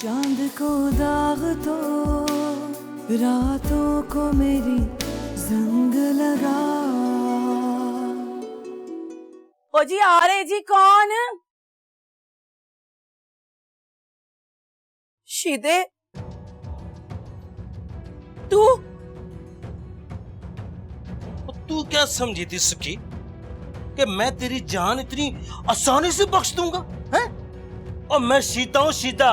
चांद को दाग तो रातों को मेरी जंग लगा। ओ जी आ रहे जी, कौन? शीदे तू क्या समझी थी सखी कि मैं तेरी जान इतनी आसानी से बख्श दूंगा हैं? और मैं सीता हूं सीता।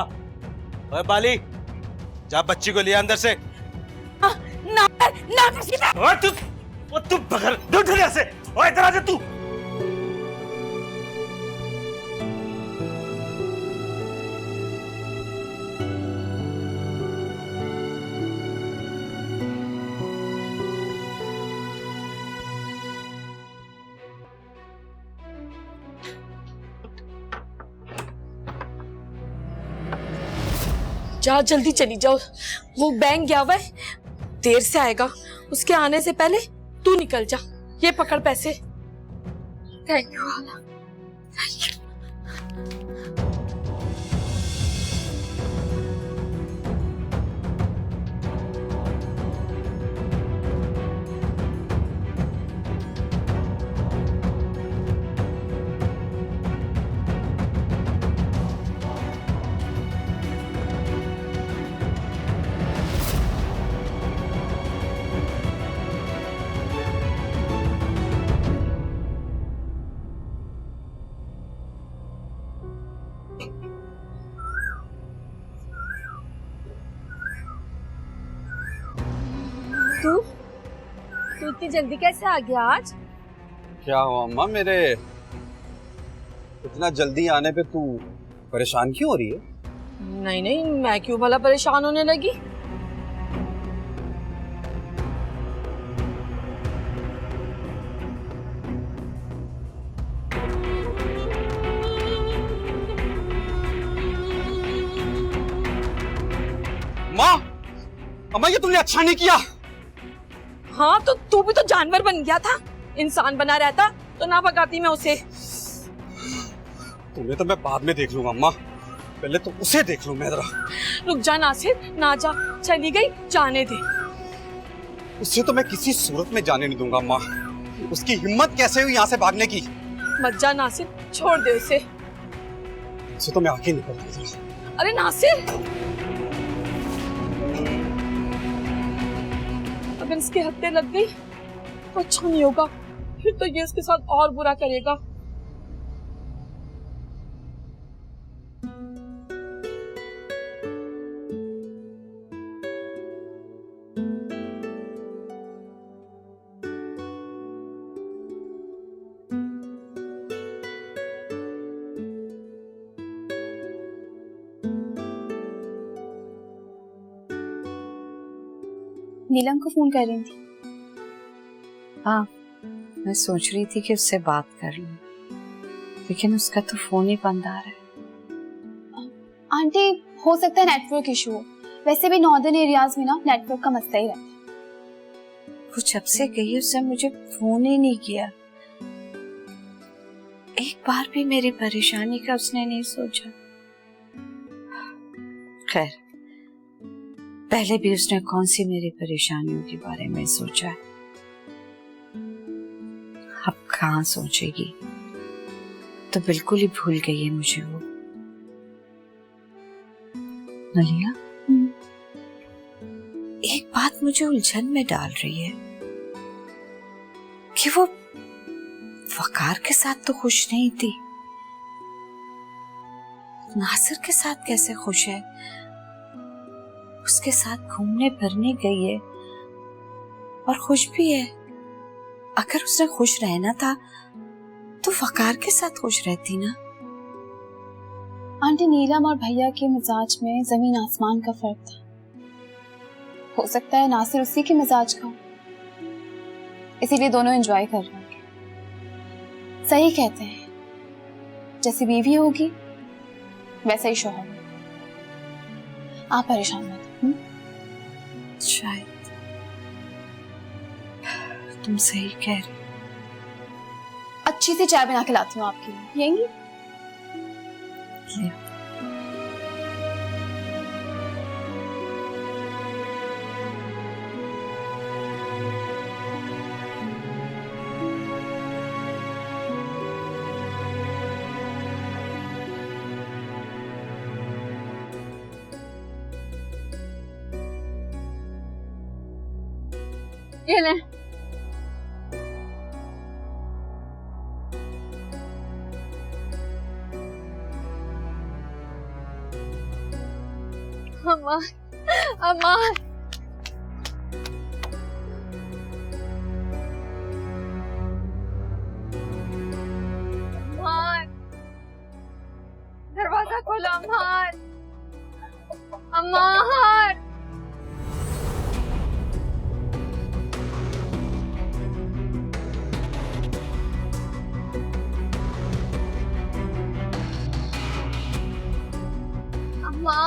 ओए बाली, जा बच्ची को लिया अंदर से। ना सीता। तू बगल दूर से ऐसे। ओए इधर आ जा तू। जा जल्दी चली जाओ, वो बैंक गया हुआ है, देर से आएगा। उसके आने से पहले तू निकल जा। ये पकड़ पैसे। थैंक यू आला, थैंक यू। तू इतनी जल्दी कैसे आ गया आज? क्या हुआ अम्मा, मेरे इतना जल्दी आने पे तू परेशान क्यों हो रही है? नहीं नहीं, मैं क्यों भला परेशान होने लगी? माँ, अम्मा ये तुमने अच्छा नहीं किया। हाँ तो तू भी तो जानवर बन गया था। इंसान बना रहता तो ना भगाती मैं उसे। तुम्हें तो मैं बाद में देख लूंगा अम्मा, पहले तो उसे देख लूं मैं जरा। रुक जा नासिर, ना जा, चली गई जाने दे। उसे तो मैं किसी सूरत में जाने नहीं दूंगा अम्मा। उसकी हिम्मत कैसे हुई यहाँ से भागने की? मत जा नासिर, छोड़ दे उसे। उसे तो मैं आगे निकल गया। अरे नासिर, अगर इसके हत्या लग गई तो अच्छा नहीं होगा, फिर तो ये उसके साथ और बुरा करेगा। नीलम को फोन कर रही थी। हाँ, मैं सोच रही थी कि उससे बात कर लूं, लेकिन उसका तो फोन ही बंद आ रहा है। आंटी, हो सकता है नेटवर्क इशू हो। वैसे भी नॉर्दर्न एरियाज में ना नेटवर्क का मसला ही रहता है। वो जब से गई उसने मुझे फोन ही नहीं किया। एक बार भी मेरी परेशानी का उसने नहीं सोचा। खैर, पहले भी उसने कौन सी मेरी परेशानियों के बारे में सोचा है, अब कहाँ सोचेगी। तो बिल्कुल ही भूल गई है मुझे वो। नलिया, एक बात मुझे उलझन में डाल रही है कि वो वकार के साथ तो खुश नहीं थी, नासिर के साथ कैसे खुश है? उसके साथ घूमने फिरने गई है और खुश भी है। अगर उसने खुश रहना था तो वकार के साथ खुश रहती ना। आंटी, नीलम और भैया के मिजाज में जमीन आसमान का फर्क था। हो सकता है नासिर उसी के मिजाज का हो, इसीलिए दोनों एंजॉय कर रहे हैं। सही कहते हैं, जैसी बीवी होगी वैसा ही शौहर। आप परेशान मत। शायद तुम सही कह रही। अच्छी सी चाय बना के लाती हूँ आपके लिए, पिएंगी? ये ले। अम्मा, अम्मा। अम्मा, दरवाजा खोलो अम्मा। अम्मा। अम्मा।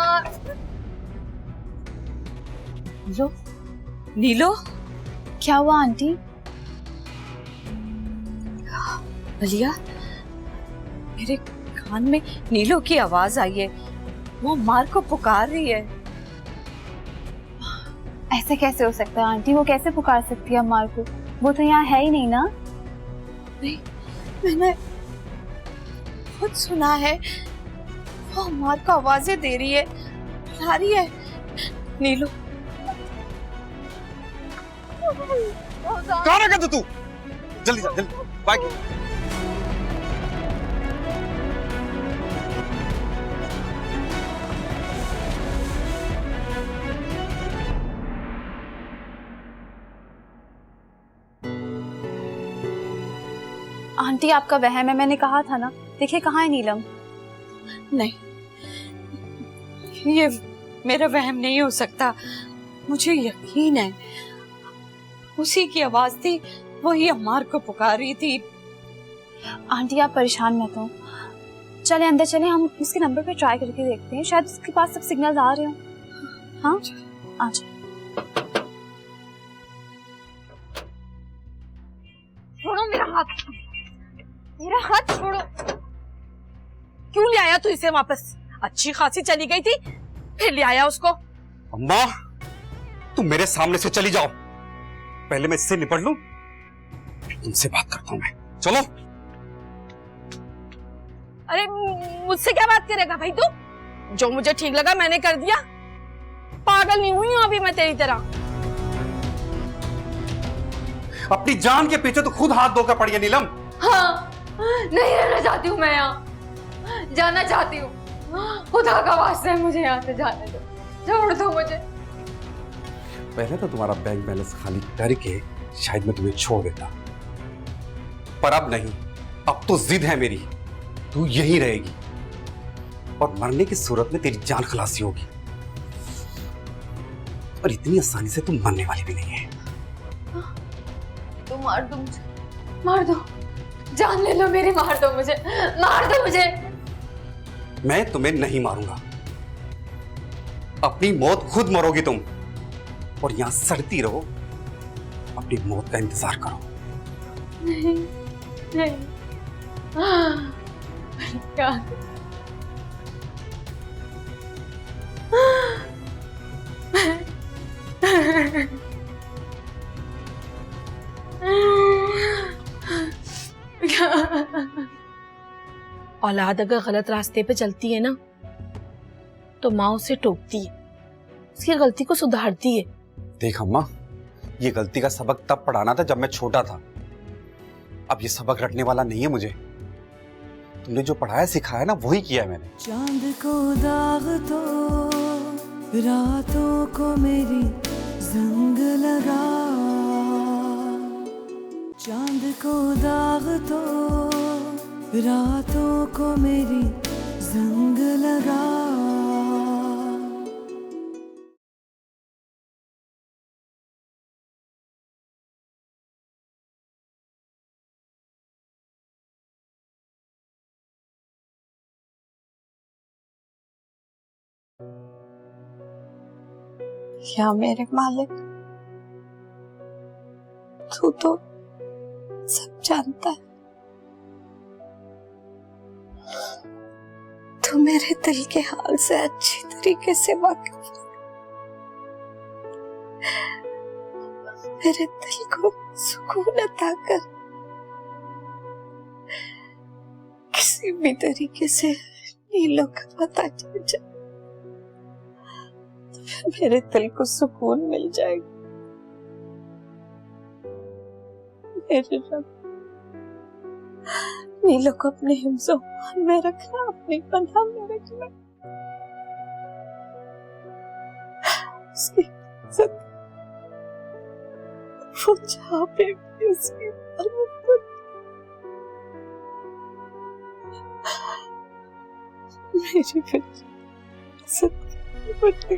नीलो, नीलो, क्या हुआ आंटी? अलिया, मेरे कान में नीलो की आवाज आई है। वो मार को पुकार रही है। ऐसे कैसे हो सकता है आंटी? वो कैसे पुकार सकती है अम्मार को? वो तो यहाँ है ही नहीं ना। नहीं, मैंने खुद सुना है। वो अम्मार को आवाजें दे रही है, बुला रही है। नीलो, कहाँ रखा तू? जल्दी जा, जल्दी बाइक। आंटी आपका वहम है, मैंने कहा था ना। देखिए कहाँ है नीलम। नहीं, ये मेरा वहम नहीं हो सकता। मुझे यकीन है उसी की आवाज थी। वही अम्मार को पुकार रही थी। आंटी आप परेशान मत हो, चले अंदर चले, हम उसके नंबर पे ट्राई करके देखते हैं, शायद उसके पास सब सिग्नल्स आ रहे हो। हाँ अच्छा। छोड़ो मेरा हाथ, मेरा हाथ छोड़ो। क्यों ले आया तू इसे वापस? अच्छी खासी चली गई थी, फिर ले आया उसको। अम्मा, तुम मेरे सामने से चली जाओ। पहले मैं इससे निपट लूं, फिर तुमसे बात करता हूं मैं। चलो। अरे मुझसे क्या बात करेगा भाई तू? जो मुझे ठीक लगा मैंने कर दिया। पागल नहीं हुई हूं अभी मैं तेरी तरह। अपनी जान के पीछे तो खुद हाथ धोकर पड़ी है नीलम। हाँ, नहीं रहना चाहती हूँ मैं यहाँ, जाना चाहती हूँ। खुदा का वास्ता है, मुझे यहाँ से जाने दो, छोड़ दो मुझे। पहले तो तुम्हारा बैंक बैलेंस खाली करके शायद मैं तुम्हें छोड़ देता, पर अब नहीं। अब तो जिद है मेरी, तू यहीं रहेगी और मरने की सूरत में तेरी जान खलासी होगी। और इतनी आसानी से तुम मरने वाली भी नहीं है। तो मार दो मुझे, मार दो, जान ले लो मेरी, मार दो मुझे, मार दो मुझे। मैं तुम्हें नहीं मारूंगा, अपनी मौत खुद मरोगी तुम। और यहां सड़ती रहो, अपनी मौत का इंतजार करो। नहीं, नहीं, क्या? औलाद अगर गलत रास्ते पे चलती है ना, तो माँ उसे टोकती है, उसकी गलती को सुधारती है। देख अम्मा, ये गलती का सबक तब पढ़ाना था जब मैं छोटा था। अब ये सबक रटने वाला नहीं है मुझे। तुमने जो पढ़ाया सिखाया ना, वही किया है मैंने। चांद को दाग तो रातों को मेरी जंग लगा, चांद को दाग तो रातों को मेरी जंग लगा। या मेरे मालिक, तू तो सब जानता है। तू मेरे दिल के हाल से अच्छी तरीके से वाकिफ है। मेरे दिल को सुकून अता कर, किसी भी तरीके से नीलों का पता चल जाए तो फिर मेरे दिल को सुकून मिल जाएगा। मेरे रब, नीलो को अपने हिफ्ज़ो में रखना, अपनी पनाह में रखना। उसकी इज्जत वो जहाँ पे भी उसकी मेरी बच्ची इज्जत करती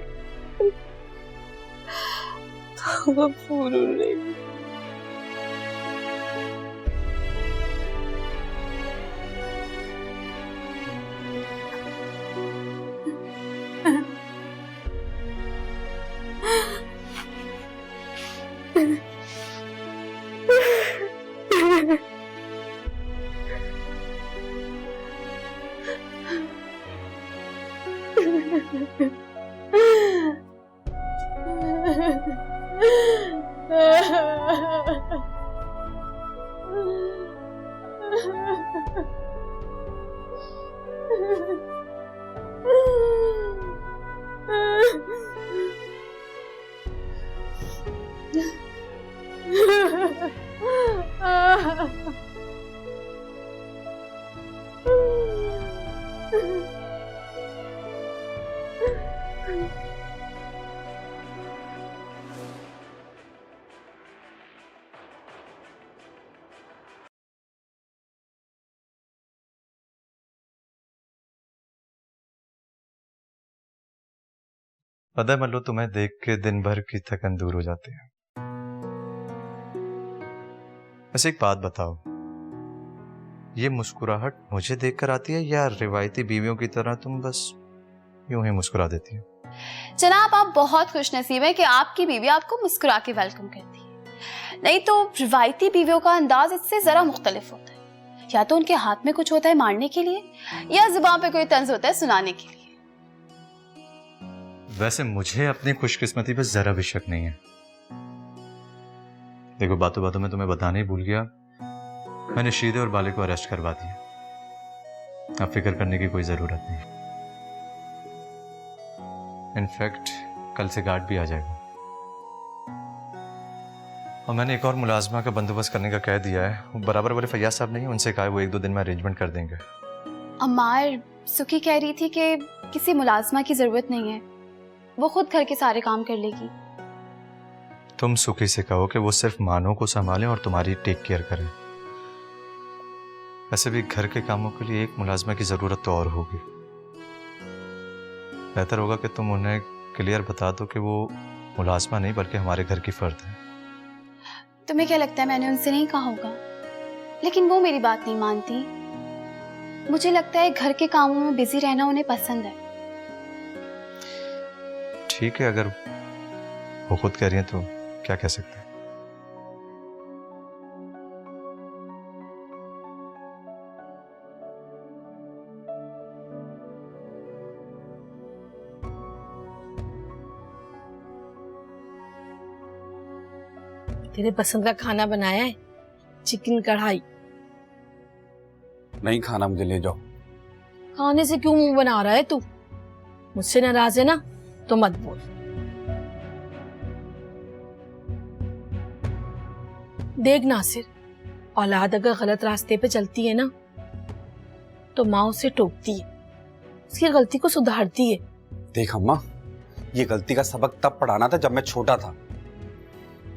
तो वो पूरी नहीं। पता है मल्लू, तुम्हें देख के दिन भर की थकन दूर हो जाती है। वैसे एक बात बताओ, ये मुस्कुराहट मुझे देखकर आती है या रिवायती बीवियों की तरह तुम बस यूं ही मुस्कुरा देती हो? जनाब, आप बहुत खुशनसीब हैं कि आपकी बीवी आपको मुस्कुरा के वेलकम करती है। नहीं तो रिवायती बीवियों का अंदाज इससे जरा मुख्तलिफ होता है। या तो उनके हाथ में कुछ होता है मारने के लिए, या जुबान पे कोई तंज होता है सुनाने के लिए। वैसे मुझे अपनी खुशकिस्मती पर जरा भी शक नहीं है। देखो, बातों बातों में तुम्हें बताने ही भूल गया, मैंने शीदे और बाले को अरेस्ट करवा दिया। अब फिक्र करने की कोई जरूरत नहीं। इनफैक्ट कल से गार्ड भी आ जाएगा। और मैंने एक और मुलाजमा का बंदोबस्त करने का कह दिया है। वो बराबर वाले फैयाज साहब नहीं, उनसे कहा है वो 1-2 दिन में अरेंजमेंट कर देंगे। अम्मार, सुखी कह रही थी कि किसी मुलाजमा की जरूरत नहीं है, वो खुद घर के सारे काम कर लेगी। तुम सुखी से कहो कि वो सिर्फ मानो को संभालें और तुम्हारी टेक केयर करें। वैसे भी घर के कामों के लिए एक मुलाजमा की जरूरत तो और होगी। बेहतर होगा कि तुम उन्हें क्लियर बता दो कि वो मुलाजमा नहीं बल्कि हमारे घर की फर्द है। तुम्हें क्या लगता है मैंने उनसे नहीं कहा होगा? लेकिन वो मेरी बात नहीं मानती। मुझे लगता है घर के कामों में बिजी रहना उन्हें पसंद है। ठीक है, अगर वो खुद कह रही है तो क्या कह सकते हैं। तेरे पसंद का खाना बनाया है, चिकन कढ़ाई। नहीं खाना, मुझे ले जाओ। खाने से क्यों मुंह बना रहा है तू? मुझसे नाराज है ना तो मत बोल। देख नासिर, औलाद अगर गलत रास्ते पे चलती है ना तो माँ उसे टोकती है, उसकी गलती को सुधारती है। देख अम्मा, ये गलती का सबक तब पढ़ाना था जब मैं छोटा था।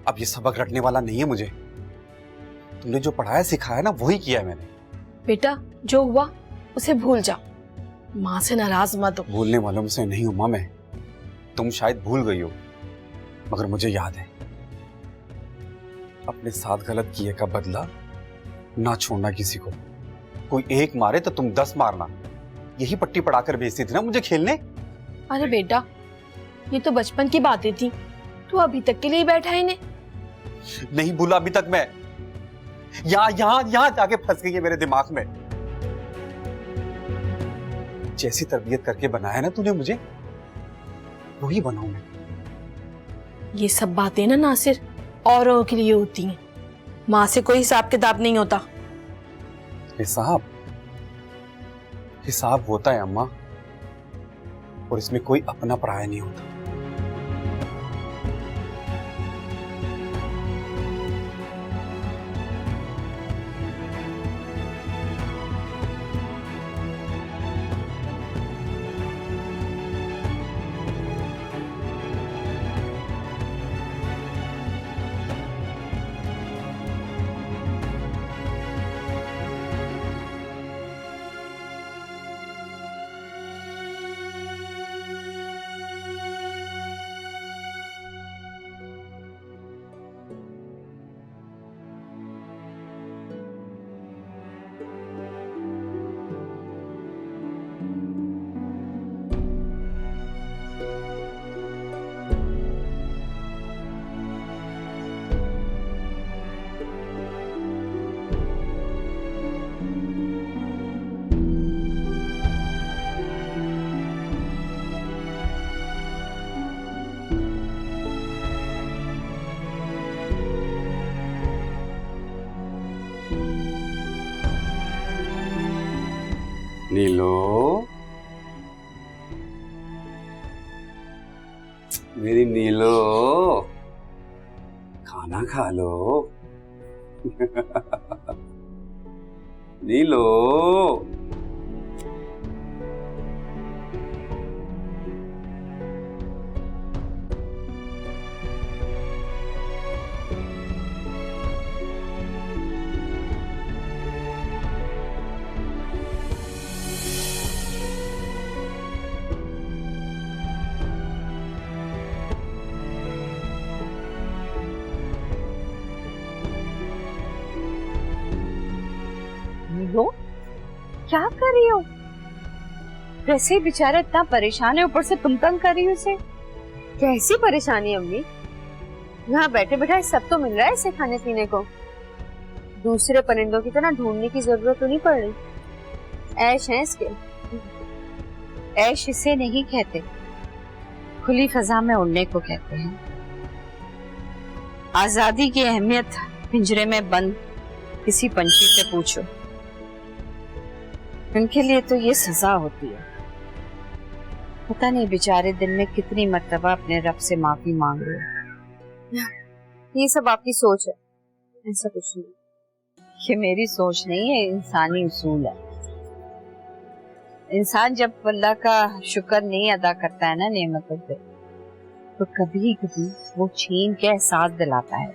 अब ये सबक रटने वाला नहीं है मुझे। तुमने जो पढ़ाया सिखाया ना वही किया है मैंने। बेटा, जो हुआ उसे भूल जा, माँ से नाराज मत हो। भूलने वालों में से नहीं हूं माँ मैं। तुम शायद भूल गई हो, मगर मुझे याद है। अपने साथ गलत किए का बदला ना छोड़ना किसी को। कोई एक मारे तो तुम 10 मारना। यही पट्टी पढ़ाकर भेजती थी ना मुझे खेलने। अरे बेटा, ये तो बचपन की बातें थी, तू अभी तक के लिए बैठा है इन्हें। नहीं भूला अभी तक मैं। यहाँ जाके फंस गई है मेरे दिमाग में। जैसी तरबियत करके बनाया ना तूने मुझे, वही बनाऊं मैं। ये सब बातें ना नासिर औरों के लिए होती हैं, माँ से कोई हिसाब किताब नहीं होता। हिसाब होता है अम्मा, और इसमें कोई अपना पराया नहीं होता। नीलो, मेरी नीलो, खाना खा लो। नीलो। नीलो, क्या कर रही हो? वैसे ही बेचारा इतना परेशान है, ऊपर से तुम तंग कर रही हो उसे। कैसी परेशानी अम्मी? यहाँ बैठे बैठे सब तो मिल रहा है इसे खाने पीने को। दूसरे परिंदों की तरह ढूंढने की जरूरत तो नहीं पड़ रही। ऐश है इसके। ऐश इसे नहीं कहते, खुली फजा में उड़ने को कहते हैं। आजादी की अहमियत पिंजरे में बंद किसी पंछी से पूछो, उनके लिए तो ये सजा होती है। पता नहीं बेचारे दिन में कितनी मर्तबा अपने रब से माफी मांग रहे हैं। ये सब आपकी सोच है, ऐसा कुछ नहीं। ये मेरी सोच नहीं है, इंसानी उसूल है। इंसान जब अल्लाह का शुक्र नहीं अदा करता है ना नेमतों पे, तो कभी कभी वो छीन के एहसास दिलाता है।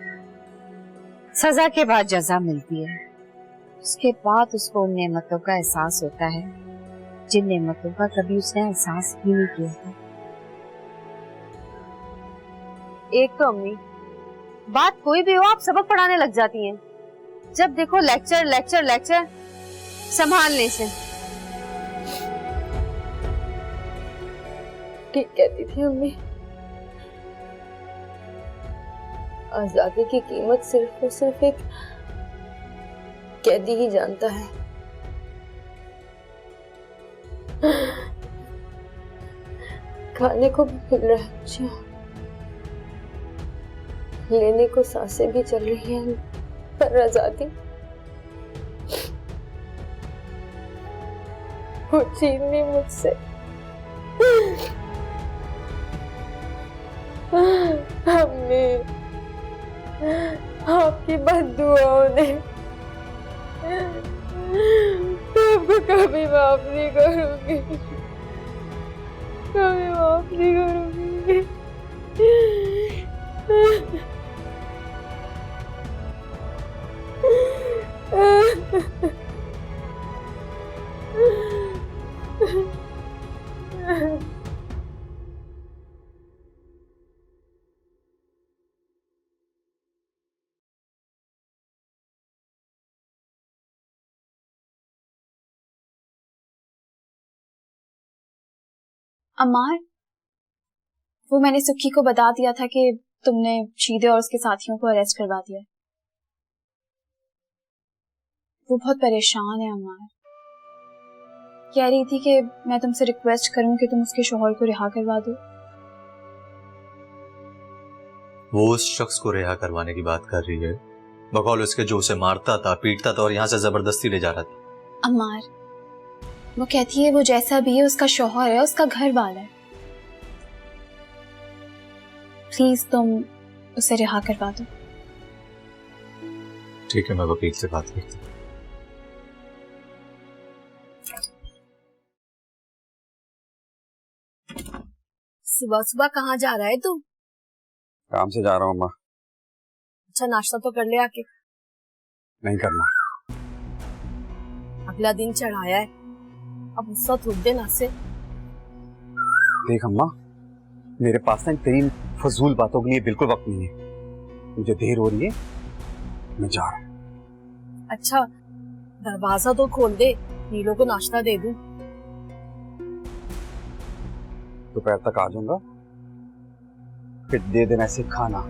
सजा के बाद जजा मिलती है, उसके बाद उसको उन नेमतों का एहसास होता है जिन नेमतों का कभी उसने एहसास भी नहीं किया था। एक तो अम्मी, बात कोई भी हो आप सबक पढ़ाने लग जाती हैं। जब देखो लेक्चर लेक्चर लेक्चर, संभालने से। ठीक कहती थी अम्मी, आजादी की कीमत सिर्फ और सिर्फ एक कैदी ही जानता है। खाने को भी मिल रहा है मुझे, लेने को सांसें भी चल रही हैं, पर आजादी वो छीननी मुझसे। हमने आपकी बद्दुआओं ने आपको कभी माफ नहीं करूंगी, कभी माफ नहीं करूंगी। अमार, वो मैंने सुक्की को बता दिया था कि तुमने शीदे और उसके साथियों को अरेस्ट करवा दिया। वो बहुत परेशान है अमार, कह रही थी कि मैं तुमसे रिक्वेस्ट करूं कि तुम उसके शौहर को रिहा करवा दो। वो उस शख्स को रिहा करवाने की बात कर रही है, बकौल उसके जो उसे मारता था, पीटता था और यहाँ से जबरदस्ती ले जा रहा था। अमार, वो कहती है वो जैसा भी है उसका शौहर है, उसका घर वाला है। प्लीज तुम उसे रिहा करवा दो। ठीक है, मैं वकील से बात करती हूँ। सुबह सुबह कहाँ जा रहा है तू? काम से जा रहा हूँ अम्मा। अच्छा, नाश्ता तो कर ले आके। नहीं करना। अगला दिन चढ़ाया है, अब गुस्सा थूक दे ना से। देख अम्मा, मेरे पास ना तेरी फजूल बातों के लिए बिल्कुल वक्त नहीं है। मुझे देर हो रही है, मैं जा रहा हूँ। अच्छा, दरवाजा तो खोल दे, नीलो को नाश्ता दे दूं। दोपहर तक आ जाऊंगा, फिर दे देना ऐसे खाना।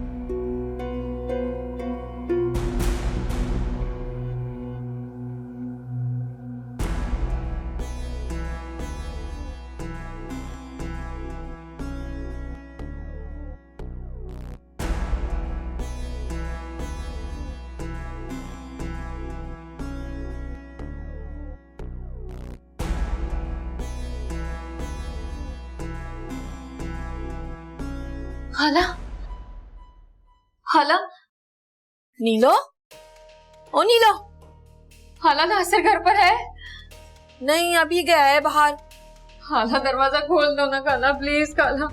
खाला, खाला, नीलो, ओ नीलो। खाला नासिर घर पर है? नहीं, अभी गया है बाहर। खाला दरवाजा खोल दो ना खाला, प्लीज खाला।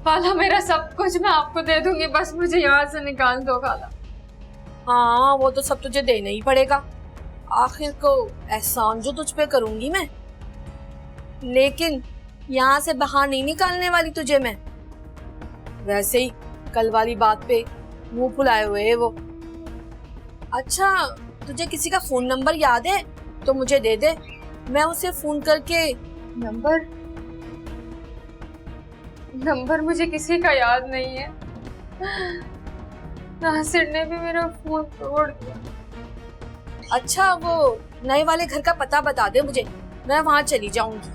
खाला मेरा सब कुछ मैं आपको दे दूंगी, बस मुझे यहाँ से निकाल दो खाला। हाँ, वो तो सब तुझे देना ही पड़ेगा। आखिर को एहसान जो तुझ पे करूंगी मैं, लेकिन यहाँ से बाहर नहीं निकालने वाली तुझे मैं। वैसे ही कल वाली बात पे मुंह फुलाए हुए है वो। अच्छा, तुझे किसी का फोन नंबर याद है तो मुझे दे दे, मैं उसे फोन करके। नंबर मुझे किसी का याद नहीं है। नासिर ने भी मेरा फोन तोड़ दिया। अच्छा, वो नए वाले घर का पता बता दे मुझे, मैं वहां चली जाऊंगी।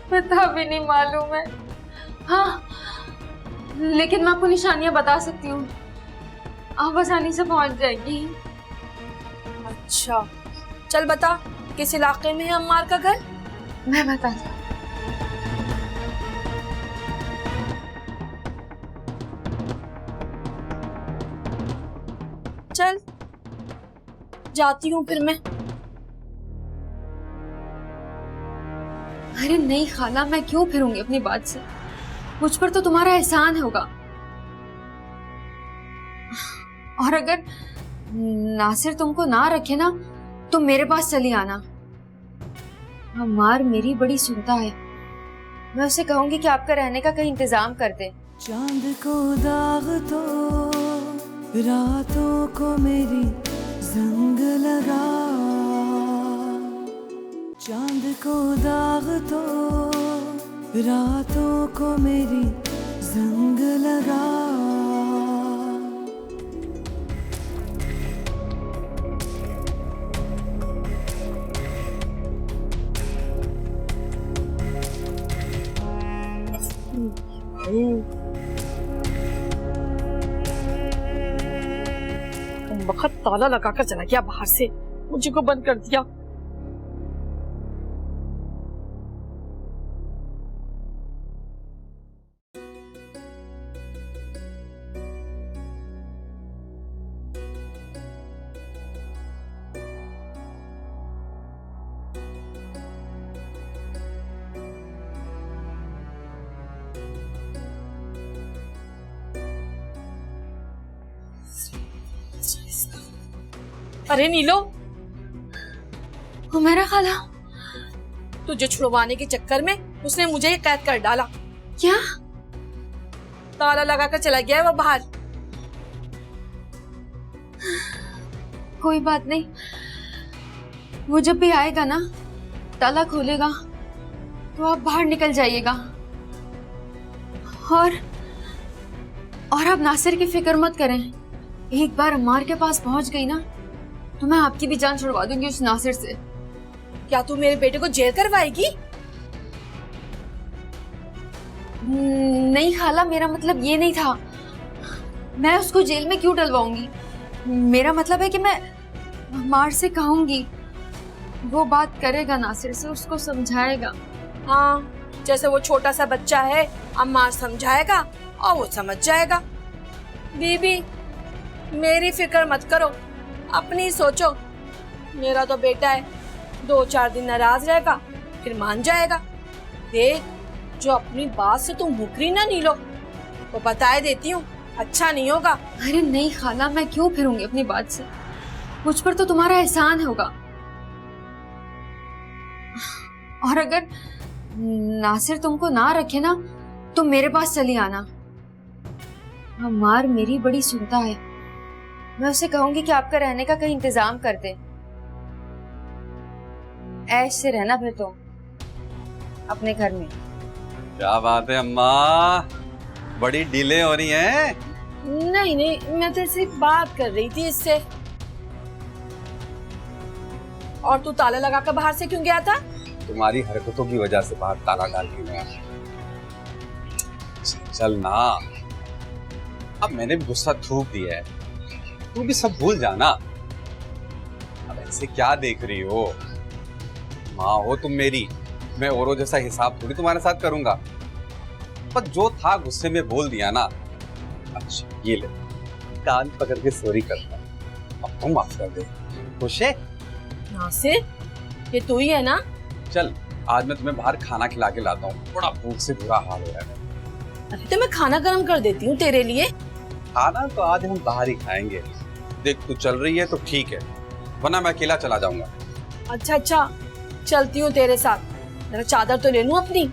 पता भी नहीं मालूम है। हाँ, लेकिन मैं आपको निशानियां बता सकती हूँ, आप आसानी से पहुंच जाएगी। अच्छा, चल बता, किस इलाके में है अम्मार का घर? मैं बताती हूँ। चल जाती हूँ फिर मैं। अरे नहीं खाला, मैं क्यों फिरूंगी अपनी बात से? मुझ पर तो तुम्हारा एहसान होगा। और अगर नासिर तुमको ना रखे ना, तो मेरे पास चली आना। अम्मार मेरी बड़ी सुनता है, मैं उसे कहूंगी कि आपका रहने का कहीं इंतजाम कर दे। चांद को दाग तो रातों को मेरी जंग लगा, चांद को दाग तो रातों को मेरी जंग लगा। वक्त ताला लगाकर चला गया बाहर से, मुझे को बंद कर दिया। अरे नीलो, मेरा खाला, तुझे छुड़वाने के चक्कर में उसने मुझे ही कैद कर डाला। क्या? ताला लगाकर चला गया है वो बाहर। कोई बात नहीं, वो जब भी आएगा ना, ताला खोलेगा तो आप बाहर निकल जाइएगा। और आप नासिर की फिक्र मत करें, एक बार अम्मार के पास पहुंच गई ना, तो मैं आपकी भी जान छुड़वा दूंगी उस नासिर से। क्या तू मेरे बेटे को जेल करवाएगी? नहीं खाला, मेरा मतलब ये नहीं था। मैं उसको जेल में क्यों डलवाऊंगी? मेरा मतलब है कि मैं अम्मार से कहूंगी, वो बात करेगा नासिर से, उसको समझाएगा। हाँ, जैसे वो छोटा सा बच्चा है, अम्मार समझाएगा और वो समझ जाएगा। बीबी, मेरी फिक्र मत करो, अपनी सोचो। मेरा तो बेटा है, 2-4 दिन नाराज रहेगा, फिर मान जाएगा। देख, जो अपनी बात से तुम मुकरी ना नीलो, तो बताए देती हूँ, अच्छा नहीं होगा। अरे नहीं खाला, मैं क्यों फिरूंगी अपनी बात से? मुझ पर तो तुम्हारा एहसान होगा। और अगर नासिर तुमको ना रखे ना, तो मेरे पास चली आना। अम्मार मेरी बड़ी सुनता है, मैं उसे कहूंगी कि आपका रहने का कहीं इंतजाम कर दे। ऐश से रहना फिर तो अपने घर में। क्या बात है अम्मा, बड़ी डिले हो रही है। नहीं नहीं, मैं तो सिर्फ बात कर रही थी इससे। और तू ताला लगाकर बाहर से क्यों गया था? तुम्हारी हरकतों की वजह से बाहर ताला डाल के गया। चल ना, अब मैंने भी गुस्सा थूक दिया है, तू भी सब भूल जाना। अब ऐसे क्या देख रही हो? माँ हो तुम मेरी, मैं औरों जैसा हिसाब थोड़ी तुम्हारे साथ करूंगा। पर जो था गुस्से में बोल दिया ना। अच्छा ये ले, कान पकड़ के सॉरी करता हूं, अब तुम माफ कर दे। खुश है? नासिर, ये तू ही है ना? चल आज मैं तुम्हें बाहर खाना खिला के लाता हूँ, बड़ा भूख से बुरा हाल हो रहा है। अरे तो मैं खाना गर्म कर देती हूँ तेरे लिए। खाना तो आज हम बाहर ही खाएंगे। देख तू चल रही है तो ठीक है, वरना मैं अकेला चला जाऊंगा। अच्छा, चलती हूँ तेरे साथ। मेरा चादर तो ले लूँ अपनी।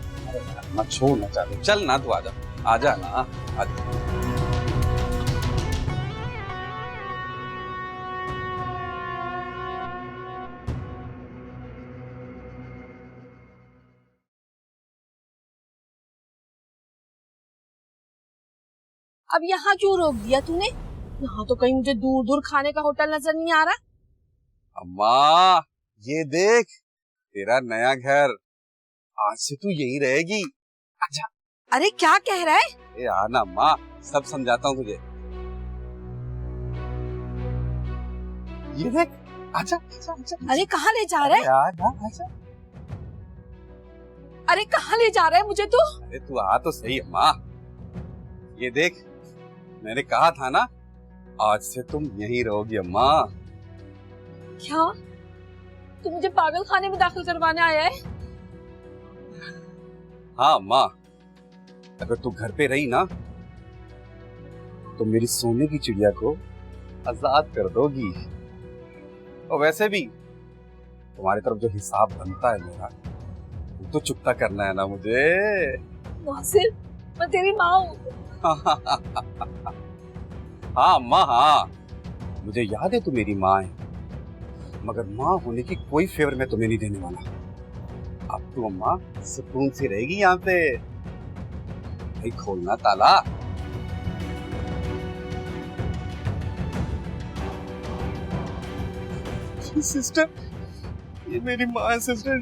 मैं छोड़ना चाहती, चल ना तू आजा ना आजा। अब यहाँ क्यों रोक दिया तूने? यहाँ तो कहीं मुझे दूर दूर खाने का होटल नजर नहीं आ रहा। अम्मा ये देख, तेरा नया घर, आज से तू यही रहेगी। आजा। अरे क्या कह रहा है? ए आना अम्मा, सब समझाता हूँ तुझे। ये देख, आजा आजा आजा। अरे कहाँ ले जा रहा है? आजा। अरे कहाँ ले जा रहा है मुझे तू? अरे तू आ तो सही अम्मा। ये देख, मैंने कहा था ना, आज से तुम यहीं रहोगी अम्मा। क्या तू मुझे पागल खाने में दाखिल करवाने आया है? हाँ अम्मा, अगर तू घर पे रही ना तो मेरी सोने की चिड़िया को आजाद कर दोगी। और वैसे भी तुम्हारी तरफ जो हिसाब बनता है मेरा, वो तो चुकता करना है ना मुझे। नासिर, मैं तेरी माँ हूँ। हाँ अम्मा हाँ, मुझे याद है तू मेरी माँ है, मगर माँ होने की कोई फेवर मैं तुम्हें नहीं देने वाला। अब तू अम्मा सुकून से रहेगी यहाँ पे। भाई खोलना ताला। सिस्टर, ये मेरी माँ है सिस्टर,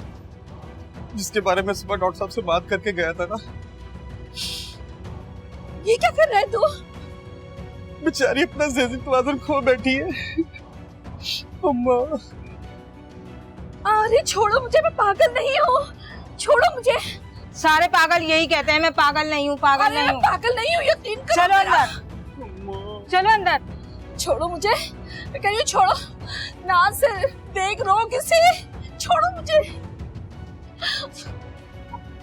जिसके बारे में सुबह डॉक्टर साहब से बात करके गया था ना। ये क्या कर रहा है तू? बेचारी अपना ज़िंदगी तवाज़ुन खो बैठी है अम्मा। अरे छोड़ो मुझे, मैं पागल नहीं हूँ। छोड़ो मुझे। सारे पागल यही कहते हैं, मैं पागल नहीं हूँ, पागल नहीं हूँ। पागल नहीं हूँ, यकीन करो। चलो अंदर, चलो अंदर। छोड़ो मुझे, मैं कह रही हूँ छोड़ो। नासिर, देख रो किसे। छोड़ो मुझे।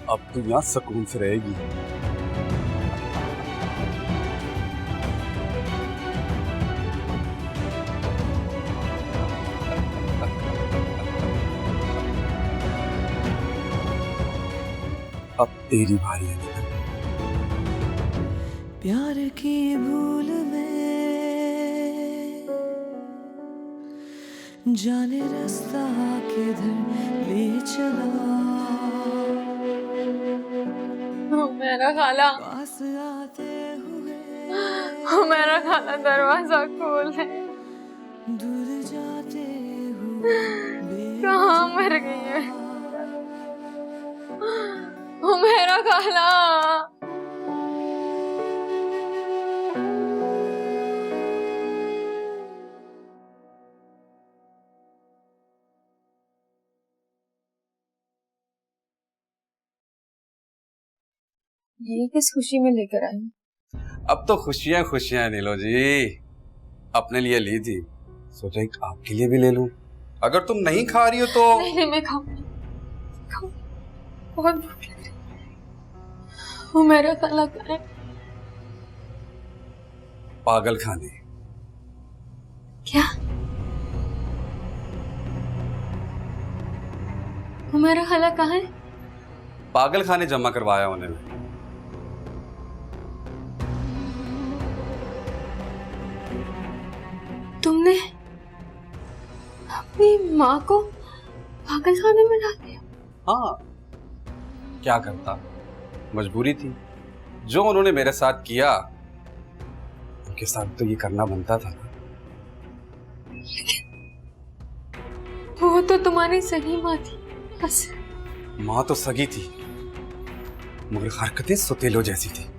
अब तू यहाँ सुकून से रहेगी। अब तेरी बारी है। प्यार की भूल में जाने रास्ता किधर ले चला। मेरा खाला, पास आते हुए मेरा खाला दरवाजा खोल है। दूर जाते हुए कहाँ मर गई है ओ मेरा खाला? ये किस खुशी में लेकर आई? अब तो खुशियां खुशियां नीलो जी, अपने लिए ली थी, सोचा एक आपके लिए भी ले लूं। अगर तुम नहीं खा रही हो तो नहीं, मैं खाऊंगी, बहुत भूख लग रही है। वो मेरा खाला कहाँ है? पागल खाने। क्या? वो मेरा खाला कहाँ है? पागल खाने जमा करवाया उन्होंने। तुमने अपनी माँ को पागल खाने में डाल दिया? हाँ, क्या करता, मजबूरी थी। जो उन्होंने मेरे साथ किया, उनके साथ तो ये करना बनता था ना। वो तो तुम्हारी सगी माँ थी। बस माँ तो सगी थी, मगर हरकतें सुतेलो जैसी थी।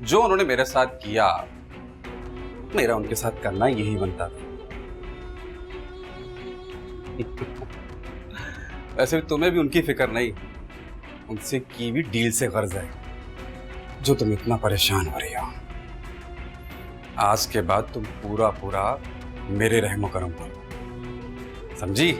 जो उन्होंने मेरे साथ किया, मेरा उनके साथ करना यही बनता था। वैसे भी तुम्हें भी उनकी फिक्र नहीं, उनसे की भी डील से गर्ज है। जो तुम इतना परेशान हो रही हो। आज के बाद तुम पूरा पूरा मेरे रहमो करम करो, समझी?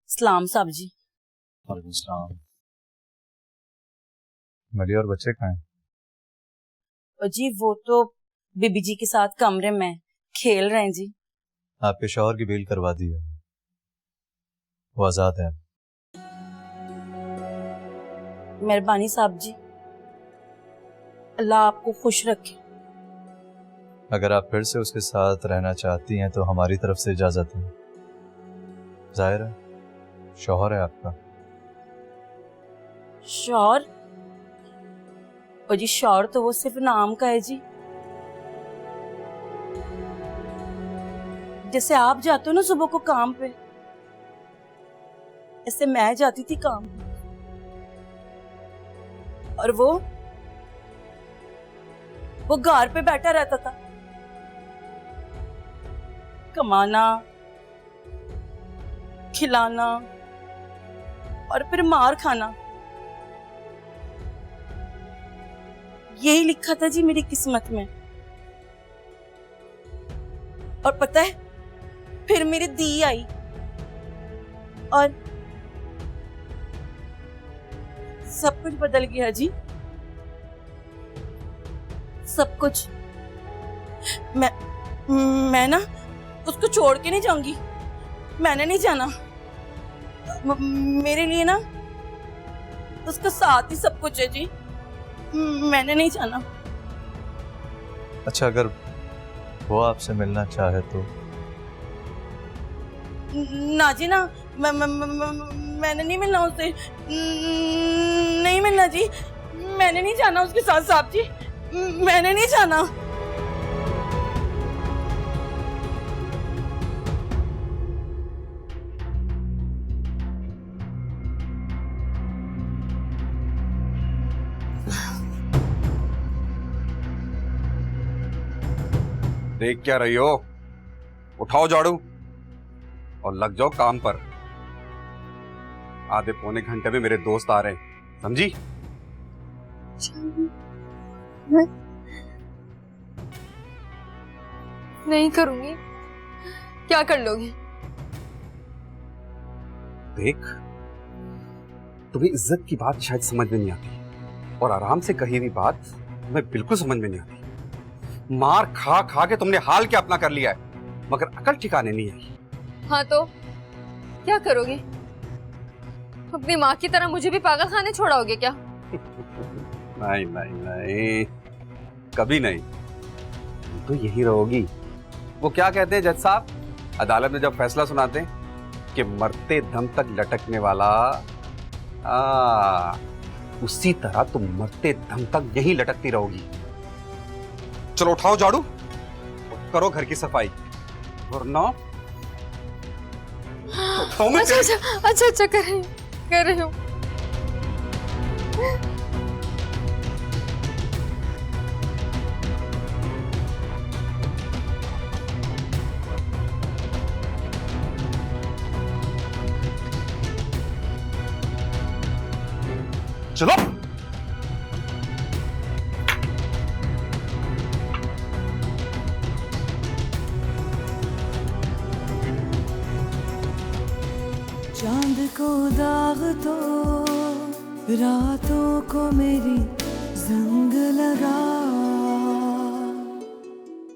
सलाम साहब जी। मलिया और बच्चे कहाँ हैं? और जी वो तो बीबी जी के साथ कमरे में खेल रहे हैं जी। आपके शौहर की बेल करवा दी है, वो आजाद है। मेहरबानी साहब जी, अल्लाह आपको खुश रखे। अगर आप फिर से उसके साथ रहना चाहती हैं तो हमारी तरफ से इजाजत है। जाहिर है शौहर है आपका। शौहर? और जी शौहर तो वो सिर्फ नाम का है जी। जैसे आप जाते हो ना सुबह को काम पे, ऐसे मैं जाती थी काम पे। और वो घर पे बैठा रहता था, कमाना, खिलाना और फिर मार खाना। यही लिखा था जी मेरी किस्मत में। और पता है फिर मेरी दी आई और सब कुछ बदल गया जी, सब कुछ। मैं ना उसको छोड़ के नहीं जाऊंगी, मैंने नहीं जाना। मेरे लिए ना उसका साथ ही सब कुछ है जी, मैंने नहीं जाना। अच्छा अगर वो आपसे मिलना चाहे तो? ना जी ना, मैंने नहीं मिलना उससे, नहीं मिलना जी, मैंने नहीं जाना उसके साथ साहब जी, मैंने नहीं जाना। देख क्या रही हो? उठाओ झाड़ू और लग जाओ काम पर। आधे पौने घंटे में मेरे दोस्त आ रहे हैं, समझी? नहीं करूंगी। क्या कर लोगे? देख, तुम्हें इज्जत की बात शायद समझ में नहीं आती और आराम से कही हुई बात तुम्हें बिल्कुल समझ में नहीं आती। मार खा खा के तुमने हाल क्या अपना कर लिया है, मगर अकल ठिकाने नहीं आई। हाँ तो क्या करोगे? अपनी माँ की तरह मुझे भी पागल खाने छोड़ाओगे क्या? नहीं नहीं नहीं, कभी नहीं। तो यही रहोगी। वो क्या कहते हैं जज साहब, अदालत में जब फैसला सुनाते हैं कि मरते दम तक लटकने वाला, उसी तरह तुम मरते दम तक यही लटकती रहोगी। चलो उठाओ झाड़ू, करो घर की सफाई, वरना अच्छा कर रही हूँ। चलो चांद को दाग तो रातों को मेरी जंग लगा